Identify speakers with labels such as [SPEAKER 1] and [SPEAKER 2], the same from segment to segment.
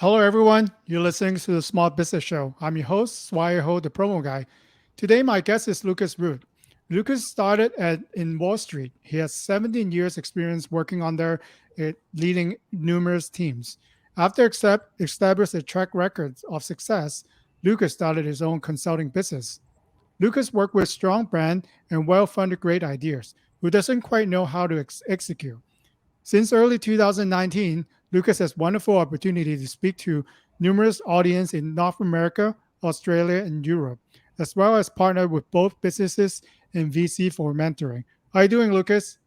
[SPEAKER 1] Hello, everyone. You're listening to the Small Business Show. I'm your host, Swire Ho, the promo guy. Today, my guest is Lucas Root. Lucas started in Wall Street. He has 17 years experience working under it, leading numerous teams. After establishing a track record of success, Lucas started his own consulting business. Lucas worked with strong brand and well-funded great ideas, who doesn't quite know how to execute. Since early 2019, Lucas has wonderful opportunity to speak to numerous audience in North America, Australia, and Europe, as well as partner with both businesses and VC for mentoring. How are you doing, Lucas?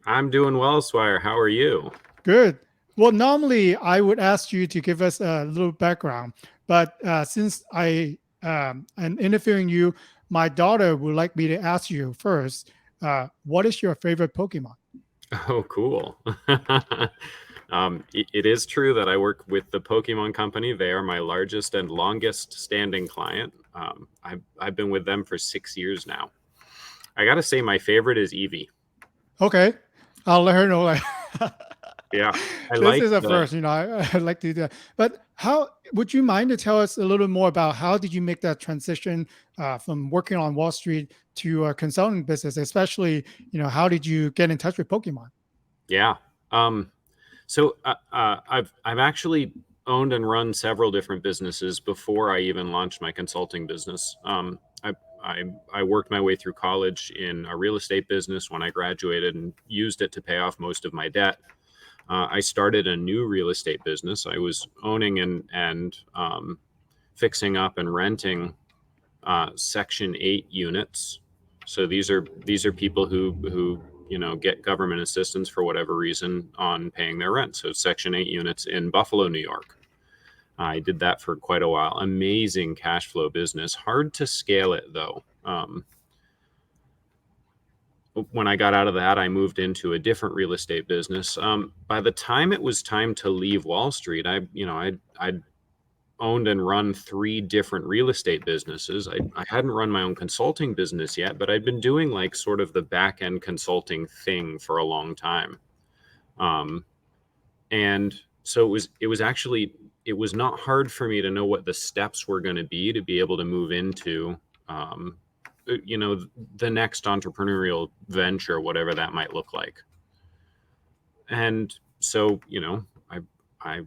[SPEAKER 2] I'm doing well, Swire. How are you?
[SPEAKER 1] Good. Well, normally I would ask you to give us a little background, but since am interviewing you, my daughter would like me to ask you first. What is your favorite Pokemon?
[SPEAKER 2] Oh, cool. It is true that I work with the Pokemon Company. They are my largest and longest standing client. I've been with them for 6 years now. I got to say, my favorite is Eevee.
[SPEAKER 1] Okay, I'll let her know. Like,
[SPEAKER 2] Yeah, I
[SPEAKER 1] this
[SPEAKER 2] like
[SPEAKER 1] is a
[SPEAKER 2] the.
[SPEAKER 1] first. I'd like to do that. But how would you mind to tell us a little more about how did you make that transition from working on Wall Street to a consulting business? Especially, how did you get in touch with Pokemon?
[SPEAKER 2] Yeah. I've actually owned and run several different businesses before I even launched my consulting business. I worked my way through college in a real estate business when I graduated and used it to pay off most of my debt. I started a new real estate business. I was owning and fixing up and renting Section 8 units. So these are people who get government assistance for whatever reason on paying their rent. So Section 8 units in Buffalo, New York. I did that for quite a while. Amazing cash flow business. Hard to scale it though. When I got out of that, I moved into a different real estate business. By the time it was time to leave Wall Street, I'd owned and run 3 different real estate businesses. I hadn't run my own consulting business yet, but I'd been doing like sort of the back end consulting thing for a long time. And so it was not hard for me to know what the steps were going to be able to move into, the next entrepreneurial venture, whatever that might look like. And so, I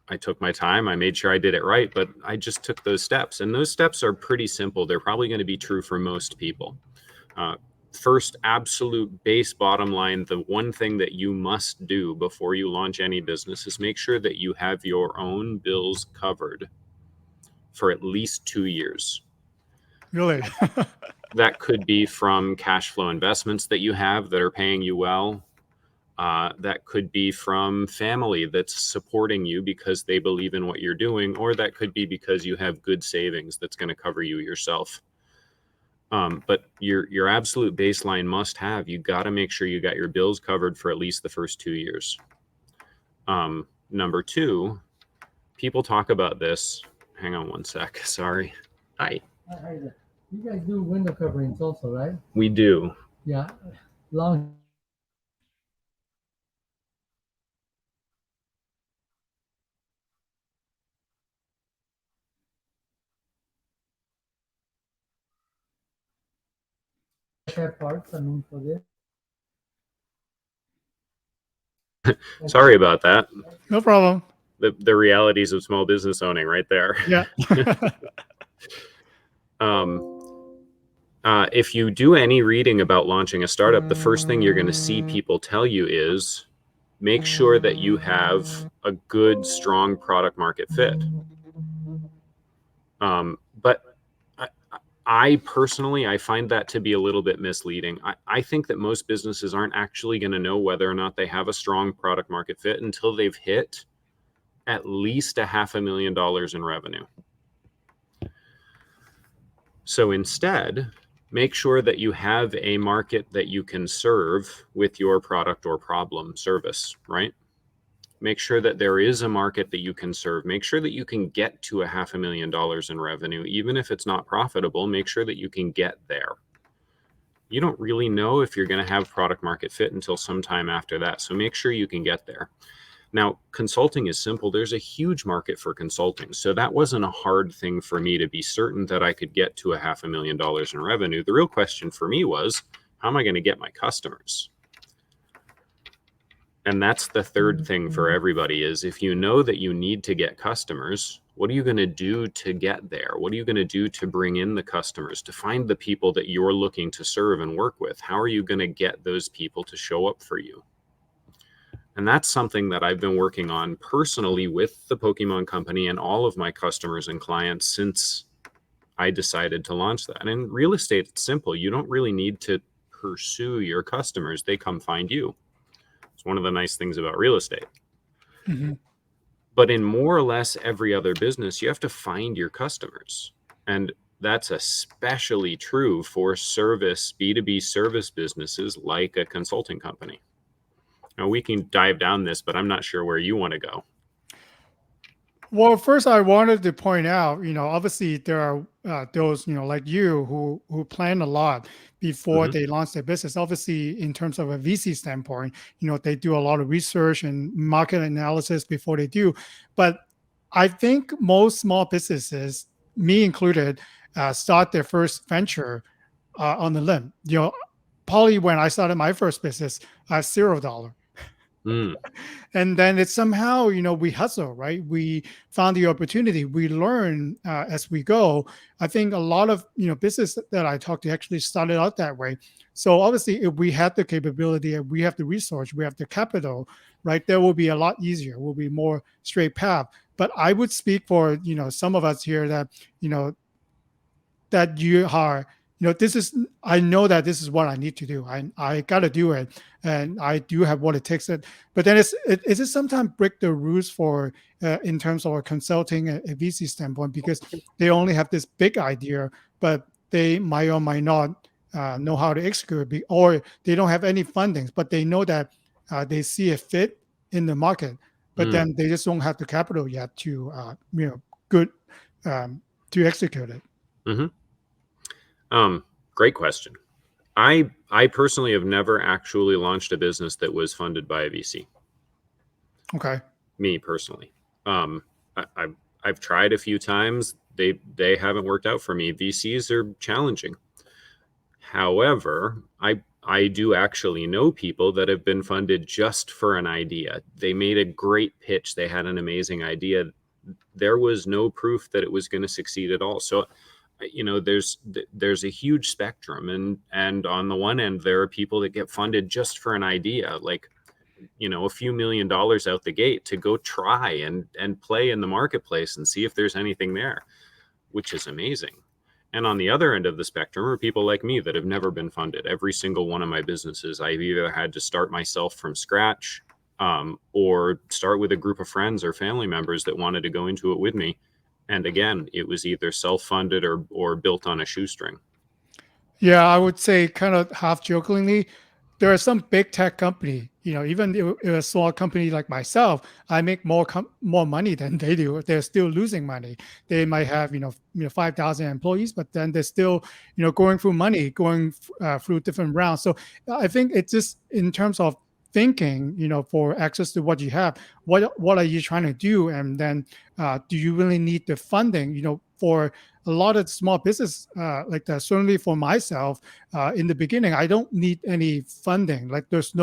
[SPEAKER 2] I took my time. I made sure I did it right, but I just took those steps. And those steps are pretty simple. They're probably going to be true for most people. First, absolute base bottom line, the one thing that you must do before you launch any business is make sure that you have your own bills covered for at least 2 years.
[SPEAKER 1] Really?
[SPEAKER 2] That could be from cash flow investments that you have that are paying you well. That could be from family that's supporting you because they believe in what you're doing, or that could be because you have good savings that's going to cover you yourself. But your absolute baseline must have, you got to make sure you got your bills covered for at least the first 2 years. Number two, people talk about this. Hang on one sec. Sorry. Hi.
[SPEAKER 3] Hi there. You guys do window coverings also, right?
[SPEAKER 2] We do.
[SPEAKER 3] Yeah. Long hair parts are known for this.
[SPEAKER 2] Sorry about that.
[SPEAKER 1] No problem.
[SPEAKER 2] The realities of small business owning right there.
[SPEAKER 1] Yeah.
[SPEAKER 2] If you do any reading about launching a startup, the first thing you're going to see people tell you is make sure that you have a good, strong product market fit. But I personally, I find that to be a little bit misleading. I think that most businesses aren't actually going to know whether or not they have a strong product market fit until they've hit at least $500,000 in revenue. So instead, make sure that you have a market that you can serve with your product or problem service, right? Make sure that there is a market that you can serve. Make sure that you can get to $500,000 in revenue. Even if it's not profitable, make sure that you can get there. You don't really know if you're going to have product market fit until sometime after that. So make sure you can get there. Now, consulting is simple. There's a huge market for consulting. So that wasn't a hard thing for me to be certain that I could get to $500,000 in revenue. The real question for me was, how am I going to get my customers? And that's the third thing for everybody is if you know that you need to get customers, what are you going to do to get there? What are you going to do to bring in the customers, to find the people that you're looking to serve and work with? How are you going to get those people to show up for you? And that's something that I've been working on personally with the Pokemon Company and all of my customers and clients since I decided to launch that. And in real estate, it's simple. You don't really need to pursue your customers. They come find you. It's one of the nice things about real estate.
[SPEAKER 1] Mhm.
[SPEAKER 2] But in more or less every other business, you have to find your customers. And that's especially true for service, B2B service businesses like a consulting company. Now, we can dive down this, but I'm not sure where you want to go.
[SPEAKER 1] Well, first I wanted to point out, obviously there are those, like you who plan a lot before
[SPEAKER 2] Mhm.
[SPEAKER 1] they launch their business. Obviously, in terms of a VC standpoint, they do a lot of research and market analysis before they do. But I think most small businesses, me included, start their first venture on the limb. Probably when I started my first business, I have $0.
[SPEAKER 2] Mm,
[SPEAKER 1] And then it's somehow we hustle, right? We found the opportunity, we learn as we go. I think a lot of business that I talked to actually started out that way. So obviously if we have the capability and we have the resource, we have the capital, right, there will be a lot easier, will be more straight path. But I would speak for some of us here that that you are this is, I know that this is what I need to do. I got to do it, and I do have what it takes. But then it's just sometimes break the rules for in terms of a consulting a VC standpoint, because they only have this big idea, but they might or might not know how to execute it, or they don't have any fundings, but they know that they see a fit in the market, but
[SPEAKER 2] mm,
[SPEAKER 1] then they just don't have the capital yet to good to execute it.
[SPEAKER 2] mhm. Great question. I personally have never actually launched a business that was funded by a VC.
[SPEAKER 1] Okay.
[SPEAKER 2] Me personally, I've tried a few times. They haven't worked out for me. VCs are challenging. However, I do actually know people that have been funded just for an idea. They made a great pitch. They had an amazing idea. There was no proof that it was going to succeed at all. So there's a huge spectrum, and on the one end there are people that get funded just for an idea, like a few $1,000,000 out the gate to go try and play in the marketplace and see if there's anything there, which is amazing. And on the other end of the spectrum are people like me that have never been funded. Every single one of my businesses, I've either had to start myself from scratch, or start with a group of friends or family members that wanted to go into it with me. And again, it was either self-funded or built on a shoestring.
[SPEAKER 1] Yeah, I would say kind of half jokingly, there are some big tech company, even if a small company like myself, I make more money than they do. They're still losing money. They might have 5,000 employees, but then they're still going through money, going through different rounds. So I think it's just in terms of thinking, for access to what you have, what are you trying to do, and then do you really need the funding? For a lot of small business like that, certainly for myself, in the beginning, I don't need any funding. Like there's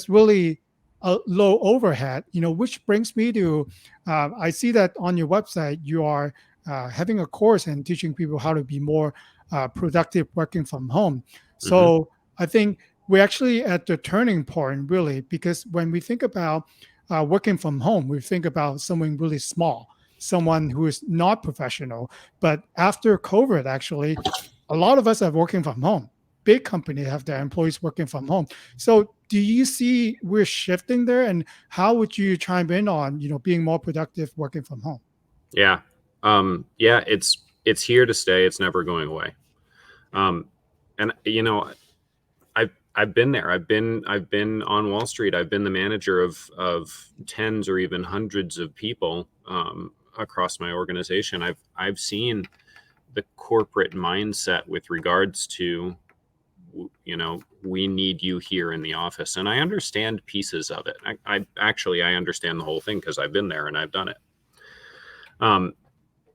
[SPEAKER 1] really a low overhead, which brings me to, I see that on your website, you are having a course and teaching people how to be more productive working from home.
[SPEAKER 2] Hmm.
[SPEAKER 1] So I think we're actually at the turning point, really, because when we think about working from home, we think about someone really small, someone who is not professional. But after COVID, actually, a lot of us are working from home. Big companies have their employees working from home. So do you see we're shifting there? And how would you chime in on, being more productive working from home?
[SPEAKER 2] Yeah. Yeah, it's here to stay. It's never going away. Um, and I've been there. I've been on Wall Street. I've been the manager of tens or even hundreds of people across my organization. I've seen the corporate mindset with regards to we need you here in the office. And I understand pieces of it. I understand the whole thing because I've been there and I've done it.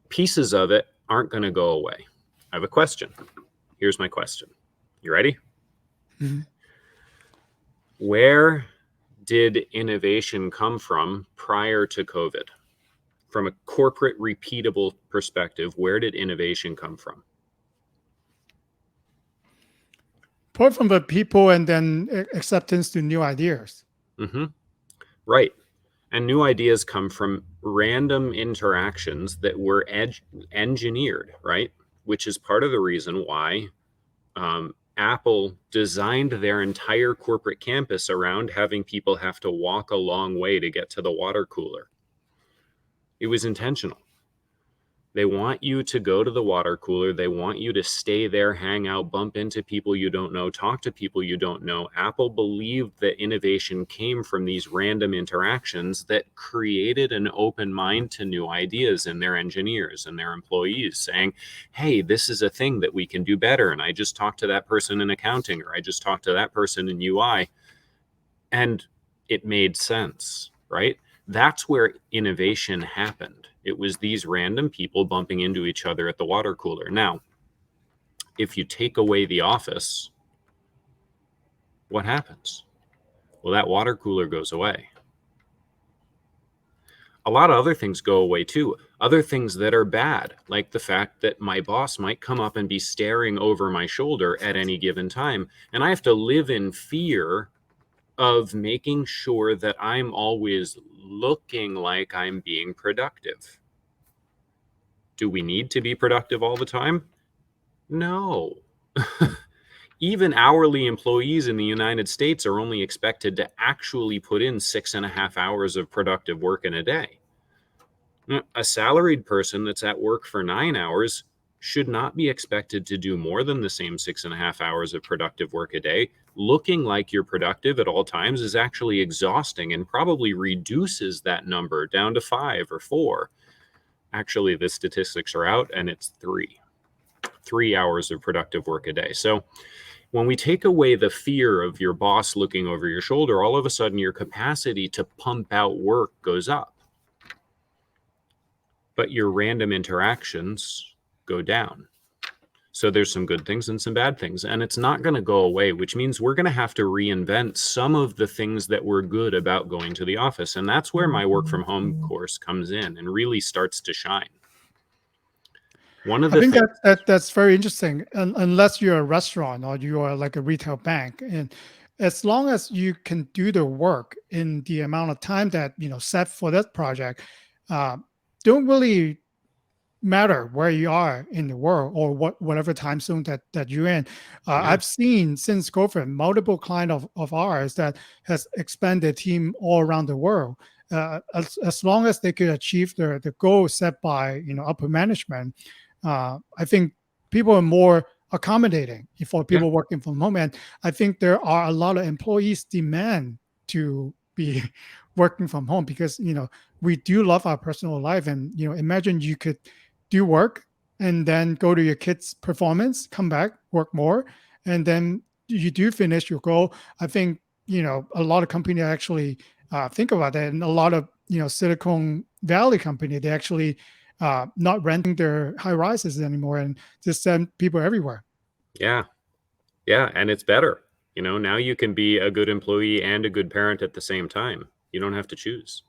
[SPEAKER 2] Pieces of it aren't going to go away. I have a question. Here's my question. You ready?
[SPEAKER 1] Mhm.
[SPEAKER 2] Where did innovation come from prior to COVID? From a corporate repeatable perspective, where did innovation come from?
[SPEAKER 1] Apart from the people and then acceptance to new ideas.
[SPEAKER 2] Mm-hmm. Right. And new ideas come from random interactions that were engineered, right? Which is part of the reason why Apple designed their entire corporate campus around having people have to walk a long way to get to the water cooler. It was intentional. They want you to go to the water cooler. They want you to stay there, hang out, bump into people you don't know, talk to people you don't know. Apple believed that innovation came from these random interactions that created an open mind to new ideas in their engineers and their employees, saying, hey, this is a thing that we can do better. And I just talked to that person in accounting, or I just talked to that person in UI. And it made sense, right? That's where innovation happened. It was these random people bumping into each other at the water cooler. Now, if you take away the office, what happens? Well, that water cooler goes away. A lot of other things go away too. Other things that are bad, like the fact that my boss might come up and be staring over my shoulder at any given time. And I have to live in fear of making sure that I'm always looking like I'm being productive. Do we need to be productive all the time? No. Even hourly employees in the United States are only expected to actually put in 6.5 hours of productive work in a day. A salaried person that's at work for 9 hours should not be expected to do more than the same 6.5 hours of productive work a day. Looking like you're productive at all times is actually exhausting and probably reduces that number down to 5 or 4. Actually, the statistics are out and it's 3 hours of productive work a day. So when we take away the fear of your boss looking over your shoulder, all of a sudden your capacity to pump out work goes up. But your random interactions go down. So there's some good things and some bad things, and it's not going to go away, which means we're going to have to reinvent some of the things that were good about going to the office. And that's where my work from home course comes in and really starts to shine. One of
[SPEAKER 1] I
[SPEAKER 2] the
[SPEAKER 1] think
[SPEAKER 2] things,
[SPEAKER 1] that's very interesting. Unless you're a restaurant or you are like a retail bank, and as long as you can do the work in the amount of time that set for that project, uh, don't really matter where you are in the world or whatever time zone that you're in.
[SPEAKER 2] yeah,
[SPEAKER 1] I've seen since COVID multiple client of ours that has expanded team all around the world. As long as they could achieve the goal set by upper management, I think people are more accommodating for
[SPEAKER 2] yeah,
[SPEAKER 1] people working from home, and I think there are a lot of employees demand to be working from home because we do love our personal life, and imagine you could do work and then go to your kids' performance, come back, work more, and then you do finish your goal. I think a lot of companies actually think about that, and a lot of Silicon Valley company they actually not renting their high rises anymore and just send people everywhere.
[SPEAKER 2] yeah, yeah. And it's better. Now you can be a good employee and a good parent at the same time. You don't have to choose.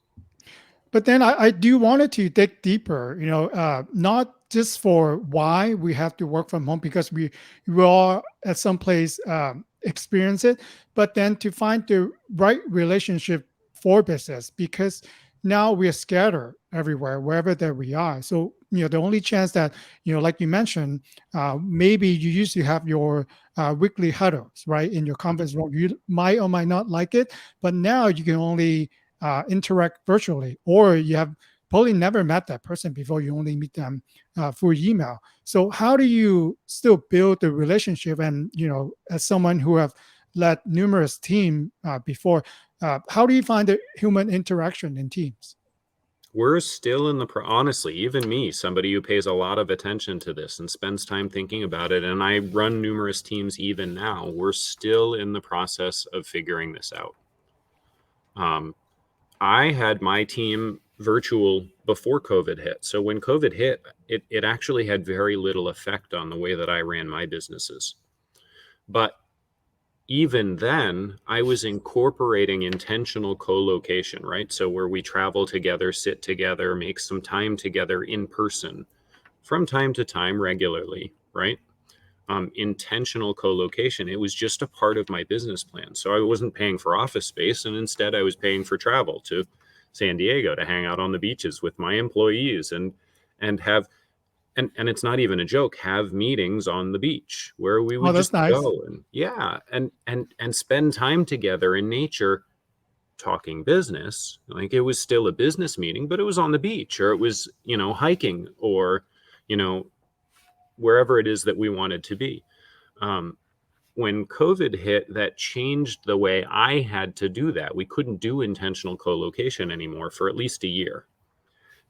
[SPEAKER 1] But then I do wanted to dig deeper, not just for why we have to work from home because we all at some place experience it, but then to find the right relationship for business because now we are scattered everywhere, wherever that we are. So the only chance that like you mentioned, maybe you used to have your weekly huddles, right, in your conference room. You might or might not like it, but now you can only interact virtually, or you have probably never met that person before. You only meet them through email. So how do you still build the relationship? And as someone who have led numerous teams before, how do you find the human interaction in teams?
[SPEAKER 2] We're still in the honestly, even me, somebody who pays a lot of attention to this and spends time thinking about it, and I run numerous teams even now, we're still in the process of figuring this out. I had my team virtual before COVID hit. So when COVID hit, it actually had very little effect on the way that I ran my businesses. But even then, I was incorporating intentional co-location, right? So where we travel together, sit together, make some time together in person from time to time regularly, right? Intentional co-location. It was just a part of my business plan. So I wasn't paying for office space, and instead I was paying for travel to San Diego to hang out on the beaches with my employees and have and it's not even a joke, have meetings on the beach where we
[SPEAKER 1] Oh,
[SPEAKER 2] would
[SPEAKER 1] that's
[SPEAKER 2] just
[SPEAKER 1] nice.
[SPEAKER 2] go and yeah, and spend time together in nature talking business. Like it was still a business meeting, but it was on the beach or it was, hiking or, you know, wherever it is that we wanted to be. Um, when COVID hit, that changed the way I had to do that. We couldn't do intentional co-location anymore for at least a year.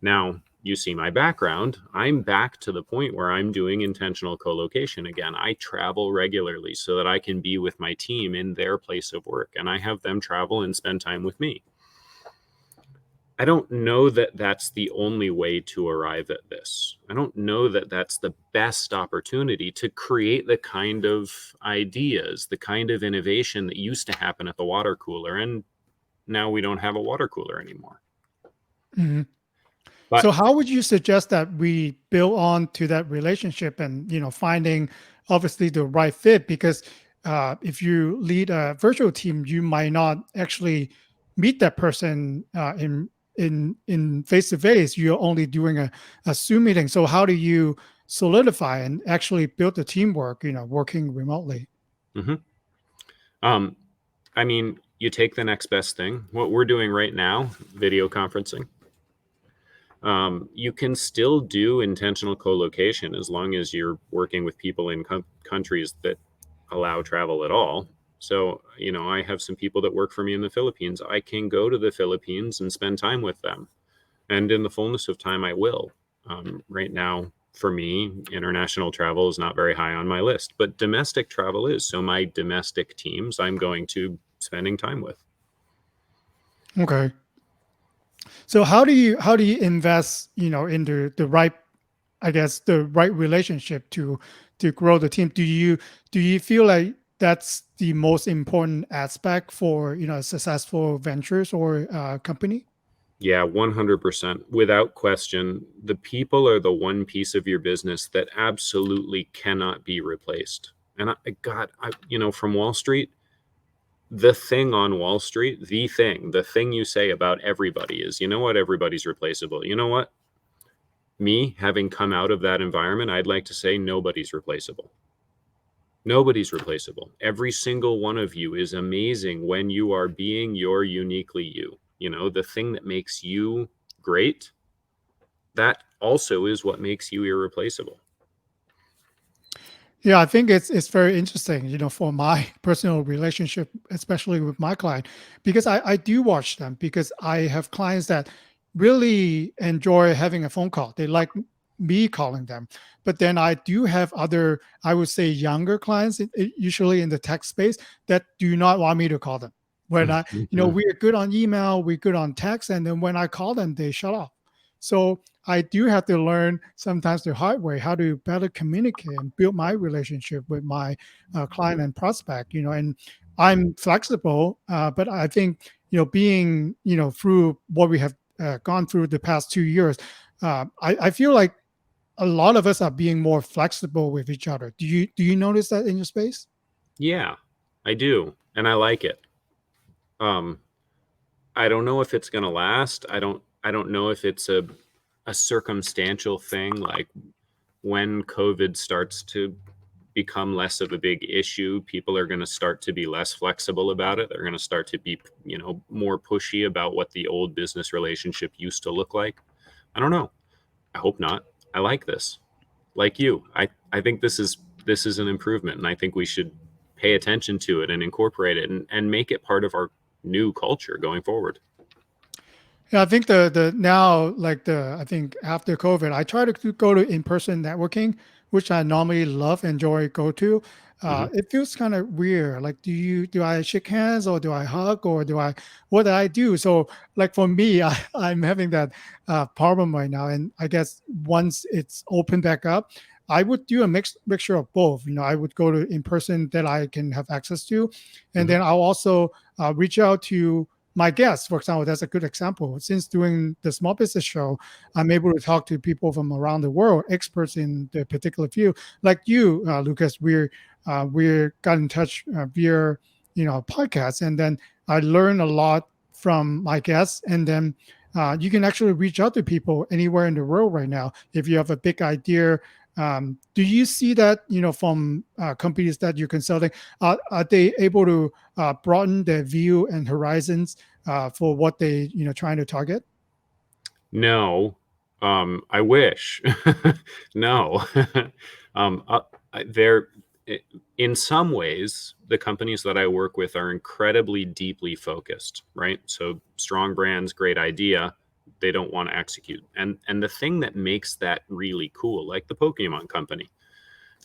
[SPEAKER 2] Now, you see my background. I'm back to the point where I'm doing intentional co-location again. I travel regularly so that I can be with my team in their place of work, and I have them travel and spend time with me. I don't know that that's the only way to arrive at this. I don't know that that's the best opportunity to create the kind of ideas, the kind of innovation that used to happen at the water cooler. And now we don't have a water cooler anymore.
[SPEAKER 1] Mhm.
[SPEAKER 2] But
[SPEAKER 1] So how would you suggest that we build on to that relationship and finding obviously the right fit? Because if you lead a virtual team, you might not actually meet that person in face to face. You're only doing a Zoom meeting. So how do you solidify and actually build the teamwork? Working remotely.
[SPEAKER 2] mhm. um, I mean, you take the next best thing. What we're doing right now, video conferencing. You can still do intentional co-location as long as you're working with people in countries that allow travel at all. So, I have some people that work for me in the Philippines. I can go to the Philippines and spend time with them. And in the fullness of time, I will. Right now, for me, international travel is not very high on my list, but domestic travel is. So, my domestic teams, I'm going to spending time with.
[SPEAKER 1] Okay. So how do you invest into the right, I guess, the right relationship to grow the team? Do you feel like that's the most important aspect for successful ventures or company?
[SPEAKER 2] Yeah, 100%. Without question, the people are the one piece of your business that absolutely cannot be replaced. And from Wall Street, the thing on Wall Street, the thing you say about everybody is, you know what, everybody's replaceable. You know what? Me, having come out of that environment, I'd like to say nobody's replaceable. Nobody's replaceable. Every single one of you is amazing when you are being your uniquely you. The thing that makes you great, that also is what makes you irreplaceable.
[SPEAKER 1] Yeah, I think it's very interesting, for my personal relationship, especially with my client, because I do watch them because I have clients that really enjoy having a phone call. They like me calling them. But then I do have other, I would say, younger clients, usually in the tech space, that do not want me to call them. When we're good on email, we're good on text, and then when I call them, they shut off. So I do have to learn sometimes the hard way how to better communicate and build my relationship with my client and prospect. And I'm flexible, but I think being through what we have gone through the past 2 years, I feel like a lot of us are being more flexible with each other. Do you notice that in your space?
[SPEAKER 2] Yeah, I do. And I like it. Um, I don't know if it's going to last. I don't know if it's a circumstantial thing, like when COVID starts to become less of a big issue, people are going to start to be less flexible about it. They're going to start to be, more pushy about what the old business relationship used to look like. I don't know. I hope not. I like this. Like you. I think this is an improvement, and I think we should pay attention to it and incorporate it and make it part of our new culture going forward.
[SPEAKER 1] Yeah, I think the now like the I think after COVID, I try to go to in-person networking, which I normally love, enjoy, go to.
[SPEAKER 2] Hmm.
[SPEAKER 1] It feels kind of weird. Like, do I shake hands or do I hug or do I what do I do? So like for me, I'm having that problem right now, and I guess once it's opened back up, I would do a mixture of both. I would go to in person that I can have access to, and
[SPEAKER 2] Hmm.
[SPEAKER 1] then I'll also reach out to my guests, for example. That's a good example. Since doing the small business show, I'm able to talk to people from around the world, experts in the particular field, like you, Lucas. We're got in touch via podcast, and then I learned a lot from my guests, and then you can actually reach out to people anywhere in the world right now if you have a big idea. Do you see that from companies that you're consulting? Are they able to broaden their view and horizons for what they trying to target?
[SPEAKER 2] No, I wish. No. um, uh, they're in some ways, the companies that I work with are incredibly deeply focused, right? So strong brands, great idea. They don't want to execute. And the thing that makes that really cool, like the Pokemon company,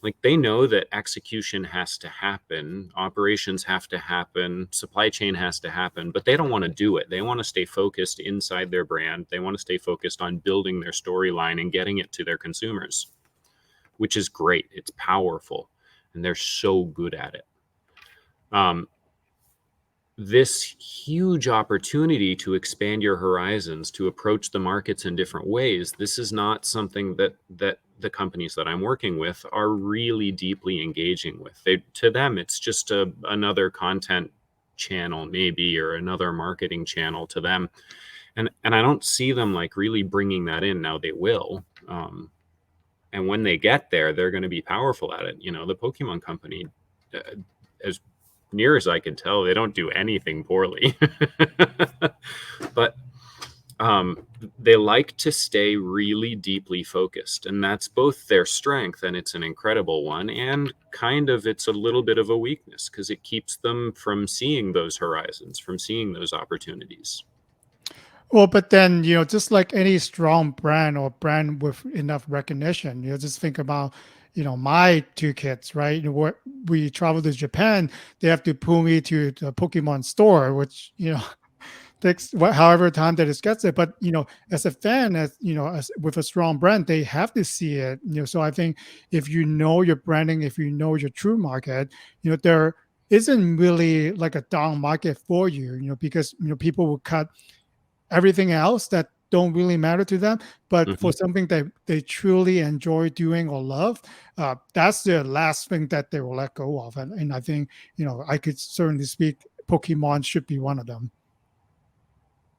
[SPEAKER 2] like they know that execution has to happen, operations have to happen, supply chain has to happen, but they don't want to do it. They want to stay focused inside their brand. They want to stay focused on building their storyline and getting it to their consumers, which is great. It's powerful, and they're so good at it. um, this huge opportunity to expand your horizons, to approach the markets in different ways, this is not something that the companies that I'm working with are really deeply engaging with. To them, it's just another content channel maybe, or another marketing channel to them. And I don't see them like really bringing that in. Now they will. And when they get there, they're going to be powerful at it. The Pokemon company, uh, as near as I can tell, they don't do anything poorly. But um, they like to stay really deeply focused, and that's both their strength, and it's an incredible one, and kind of it's a little bit of a weakness because it keeps them from seeing those horizons, from seeing those opportunities.
[SPEAKER 1] Well, but then, just like any strong brand or brand with enough recognition, just think about, my two kids, right? We travel to Japan, they have to pull me to the Pokemon store, which, takes however time that it gets there. But, as a fan, as with a strong brand, they have to see it, So I think if you know your branding, if you know your true market, there isn't really like a down market for you, because, people will cut everything else that don't really matter to them. But for
[SPEAKER 2] Hmm.
[SPEAKER 1] something that they truly enjoy doing or love, that's the last thing that they will let go of. And I think, I could certainly speak Pokemon should be one of them.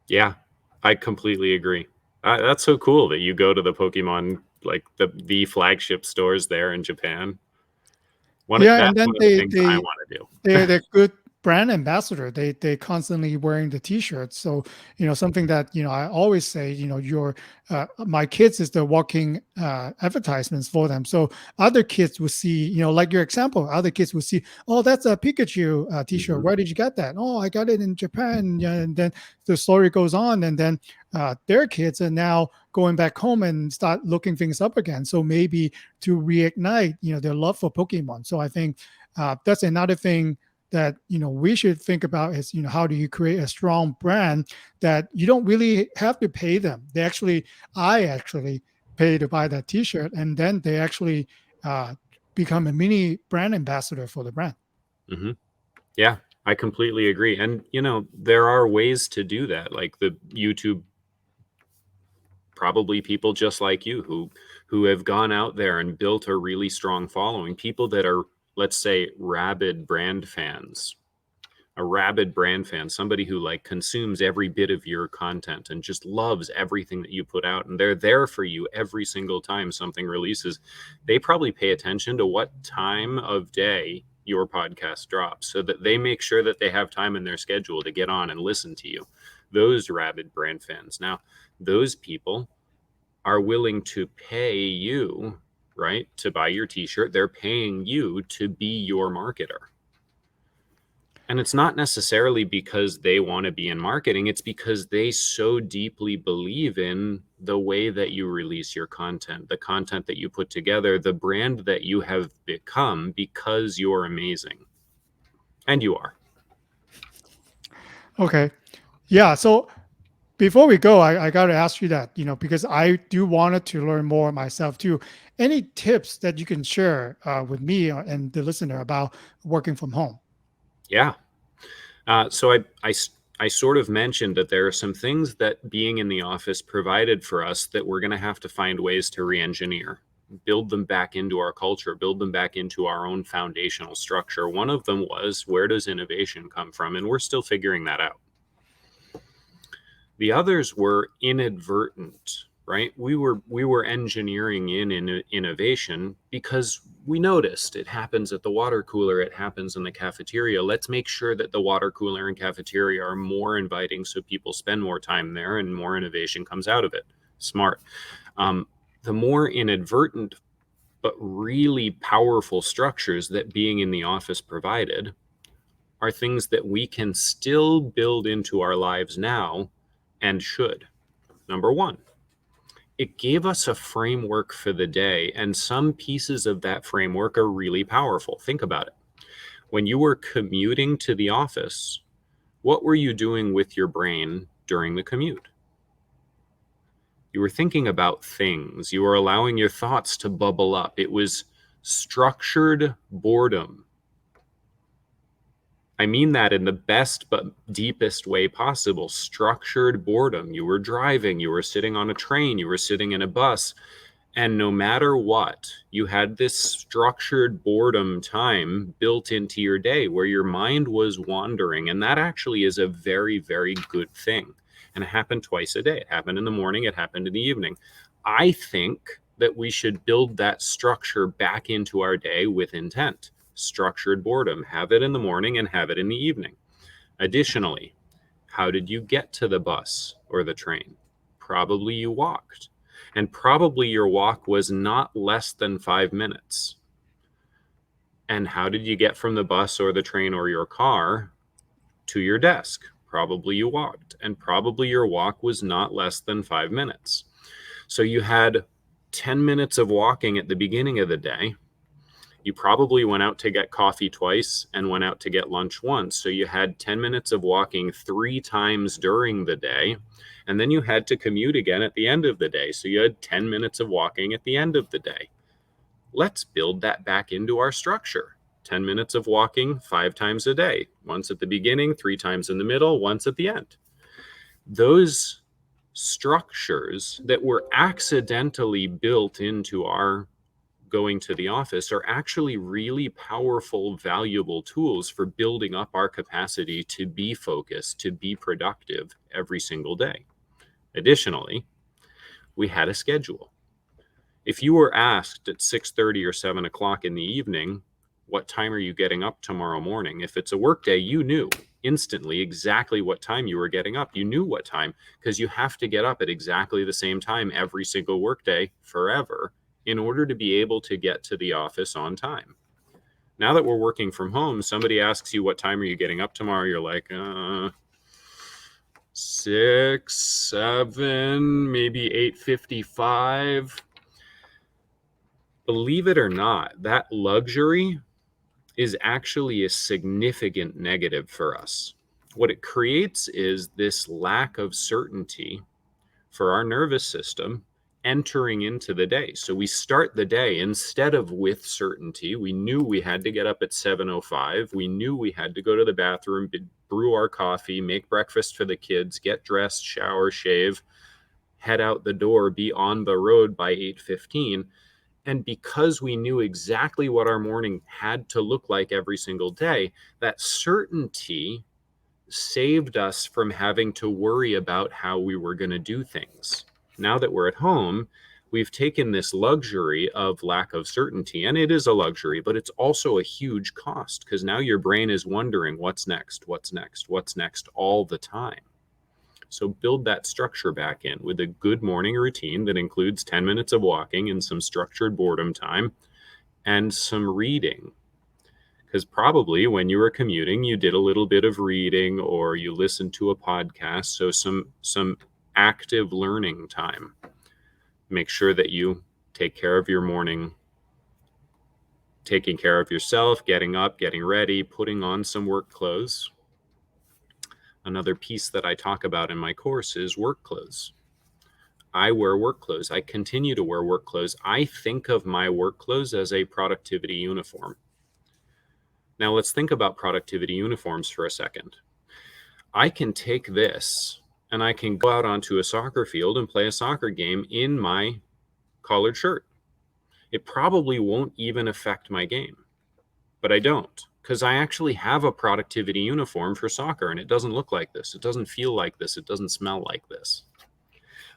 [SPEAKER 2] Yeah, I completely agree. That's so cool that you go to the Pokemon, like the flagship stores there in Japan.
[SPEAKER 1] Yeah, and
[SPEAKER 2] That's
[SPEAKER 1] then
[SPEAKER 2] one of the
[SPEAKER 1] they
[SPEAKER 2] things I
[SPEAKER 1] they
[SPEAKER 2] want to do.
[SPEAKER 1] they're good brand ambassador. They constantly wearing the T-shirts. So something that I always say. Your my kids is the walking advertisements for them. So other kids will see. Like your example, other kids will see. Oh, that's a Pikachu T-shirt.
[SPEAKER 2] Hmm.
[SPEAKER 1] Where did you get that? Oh, I got it in Japan. Yeah, and then the story goes on, and then their kids are now going back home and start looking things up again. So maybe to reignite their love for Pokemon. So I think that's another thing that we should think about is how do you create a strong brand that you don't really have to pay them. I actually pay to buy that T-shirt, and then they actually uh, become a mini brand ambassador for the brand.
[SPEAKER 2] Hmm. Yeah, I completely agree. And there are ways to do that, like the YouTube, probably people just like you who have gone out there and built a really strong following, people that are, let's say, rabid brand fan, somebody who like consumes every bit of your content and just loves everything that you put out, and they're there for you every single time something releases. They probably pay attention to what time of day your podcast drops so that they make sure that they have time in their schedule to get on and listen to you. Those rabid brand fans. Now, those people are willing to pay you, right, to buy your t-shirt. They're paying you to be your marketer. And it's not necessarily because they want to be in marketing. It's because they so deeply believe in the way that you release your content, the content that you put together, the brand that you have become because you're amazing. And you are.
[SPEAKER 1] Okay. Yeah. So before we go, I got to ask you that, because I do wanted to learn more myself too. Any tips that you can share with me and the listener about working from home?
[SPEAKER 2] Yeah. So I sort of mentioned that there are some things that being in the office provided for us that we're going to have to find ways to re-engineer, build them back into our culture, build them back into our own foundational structure. One of them was, where does innovation come from? And we're still figuring that out. The others were inadvertent, right? We were engineering in innovation because we noticed it happens at the water cooler, it happens in the cafeteria. Let's make sure that the water cooler and cafeteria are more inviting so people spend more time there and more innovation comes out of it. Smart. The more inadvertent but really powerful structures that being in the office provided are things that we can still build into our lives now and should. Number one, it gave us a framework for the day, and some pieces of that framework are really powerful. Think about it. When you were commuting to the office, what were you doing with your brain during the commute? You were thinking about things. You were allowing your thoughts to bubble up. It was structured boredom. I mean that in the best but deepest way possible. Structured boredom. You were driving, you were sitting on a train, you were sitting in a bus, and no matter what, you had this structured boredom time built into your day where your mind was wandering. And that actually is a very, very good thing. And it happened twice a day. It happened in the morning, it happened in the evening. I think that we should build that structure back into our day with intent. Structured boredom, have it in the morning and have it in the evening. Additionally, how did you get to the bus or the train? Probably you walked. And probably your walk was not less than 5 minutes. And how did you get from the bus or the train or your car to your desk? Probably you walked. And probably your walk was not less than 5 minutes. So you had 10 minutes of walking at the beginning of the day. You probably went out to get coffee twice and went out to get lunch once. So you had 10 minutes of walking 3 times during the day. And then you had to commute again at the end of the day. So you had 10 minutes of walking at the end of the day. Let's build that back into our structure. 10 minutes of walking 5 times a day. Once at the beginning, 3 times in the middle, once at the end. Those structures that were accidentally built into our going to the office are actually really powerful, valuable tools for building up our capacity to be focused, to be productive every single day. Additionally, we had a schedule. If you were asked at 6:30 or 7 o'clock in the evening, what time are you getting up tomorrow morning? If it's a work day, you knew instantly exactly what time you were getting up. You knew what time, because you have to get up at exactly the same time every single work day forever in order to be able to get to the office on time. Now that we're working from home, somebody asks you, what time are you getting up tomorrow? You're like, 6, 7, maybe 8:55. Believe it or not, that luxury is actually a significant negative for us. What it creates is this lack of certainty for our nervous system entering into the day. So we start the day, instead of with certainty, we knew we had to get up at 7:05. We knew we had to go to the bathroom, brew our coffee, make breakfast for the kids, get dressed, shower, shave, head out the door, be on the road by 8:15. And because we knew exactly what our morning had to look like every single day, that certainty saved us from having to worry about how we were going to do things. Now that we're at home, we've taken this luxury of lack of certainty, and it is a luxury, but it's also a huge cost, because now your brain is wondering what's next, what's next, what's next all the time. So build that structure back in with a good morning routine that includes 10 minutes of walking and some structured boredom time and some reading. because probably when you were commuting, you did a little bit of reading or you listened to a podcast. So some active learning time. Make sure that you take care of your morning, taking care of yourself, getting up, getting ready, putting on some work clothes. Another piece that I talk about in my course is work clothes. I wear work clothes. I continue to wear work clothes. I think of my work clothes as a productivity uniform. Now let's think about productivity uniforms for a second. I can take this and I can go out onto a soccer field and play a soccer game in my collared shirt. It probably won't even affect my game, but I don't, because I actually have a productivity uniform for soccer and it doesn't look like this. It doesn't feel like this. It doesn't smell like this.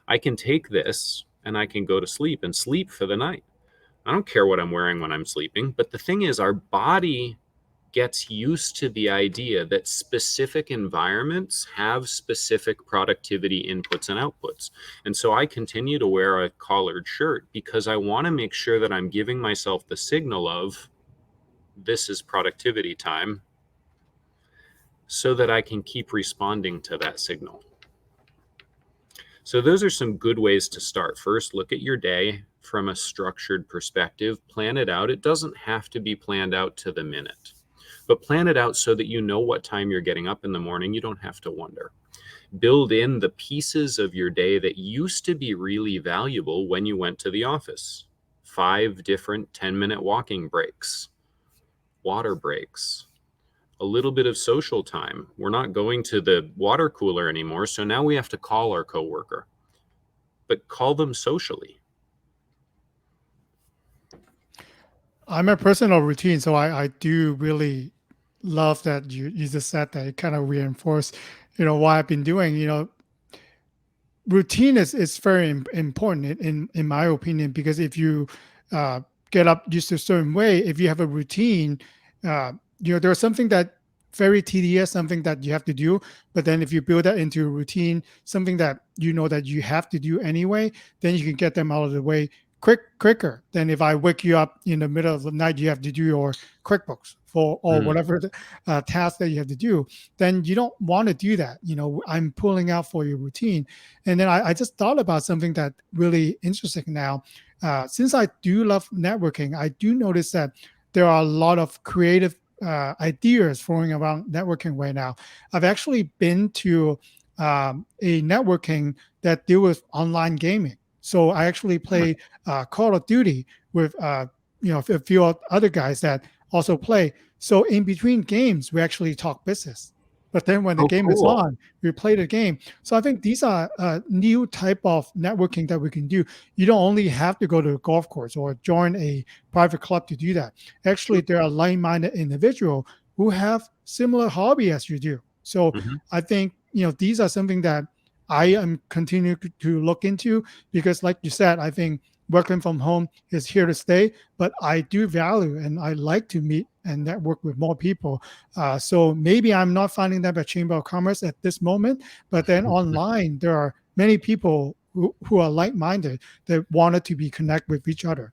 [SPEAKER 2] I can take this and I can go to sleep and sleep for the night. I don't care what I'm wearing when I'm sleeping, but the thing is, our body gets used to the idea that specific environments have specific productivity inputs and outputs. And so I continue to wear a collared shirt because I want to make sure that I'm giving myself the signal of this is productivity time so that I can keep responding to that signal. So those are some good ways to start. First, look at your day from a structured perspective, plan it out. It doesn't have to be planned out to the minute, but plan it out so that you know what time you're getting up in the morning. You don't have to wonder. Build in the pieces of your day that used to be really valuable when you went to the office. 5 different 10-minute walking breaks, water breaks, a little bit of social time. We're not going to the water cooler anymore, so now we have to call our coworker, but call them socially.
[SPEAKER 1] I'm a person of routine, so I do really love that you just said that. It kind of reinforced, what I've been doing. Routine is very important in my opinion, because if you uh, get up just a certain way, if you have a routine, there's something that very tedious, something that you have to do, but then if you build that into a routine, something that that you have to do anyway, then you can get them out of the way quicker than if I wake you up in the middle of the night, you have to do your QuickBooks or whatever the task that you have to do. Then you don't want to do that. I'm pulling out for your routine. And then I just thought about something that really interesting now. Since I do love networking, I do notice that there are a lot of creative ideas flowing around networking right now. I've actually been to a networking that deal with online gaming. So I actually play Call of Duty with a few other guys that also play. So in between games, we actually talk business. But then when the game is
[SPEAKER 2] Cool.
[SPEAKER 1] on, we play the game. So I think these are new type of networking that we can do. You don't only have to go to a golf course or join a private club to do that. Actually, there are like-minded individuals who have similar hobby as you do. So
[SPEAKER 2] Mhm.
[SPEAKER 1] I think these are something that I am continuing to look into, because like you said, I think working from home is here to stay, but I do value and I like to meet and network with more people. So maybe I'm not finding them at Chamber of Commerce at this moment, but then online, there are many people who are like-minded that wanted to be connect with each other.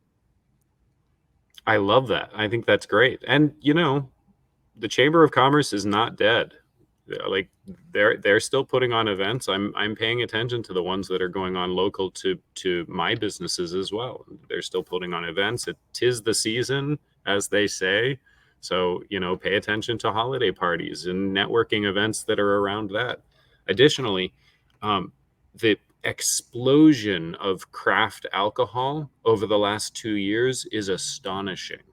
[SPEAKER 2] I love that. I think that's great. And the Chamber of Commerce is not dead. Like they're still putting on events. I'm paying attention to the ones that are going on local to my businesses as well. They're still putting on events. Tis the season, as they say. So pay attention to holiday parties and networking events that are around that. Additionally, the explosion of craft alcohol over the last 2 years is astonishing.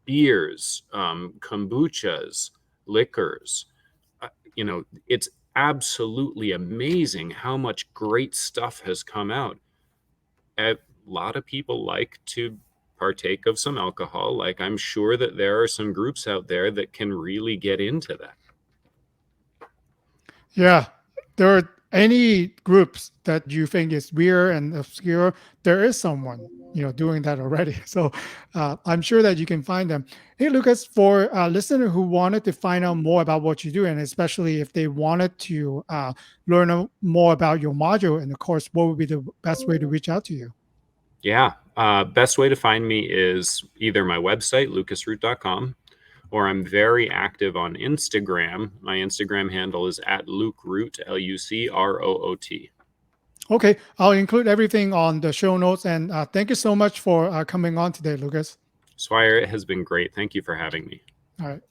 [SPEAKER 2] Beers, kombuchas, liquors. It's absolutely amazing how much great stuff has come out. A lot of people like to partake of some alcohol. Like, I'm sure that there are some groups out there that can really get into that.
[SPEAKER 1] Yeah, there are any groups that you think is weird and obscure. There is someone doing that already. So I'm sure that you can find them. Hey, Lucas, for a listener who wanted to find out more about what you do, and especially if they wanted to learn more about your module and the course, what would be the best way to reach out to you?
[SPEAKER 2] Yeah. Best way to find me is either my website, lucasroot.com, or I'm very active on Instagram. My Instagram handle is at LukeRoot, LuCroot.
[SPEAKER 1] Okay, I'll include everything on the show notes. And thank you so much for coming on today, Lucas.
[SPEAKER 2] Swire, it has been great. Thank you for having me.
[SPEAKER 1] All right.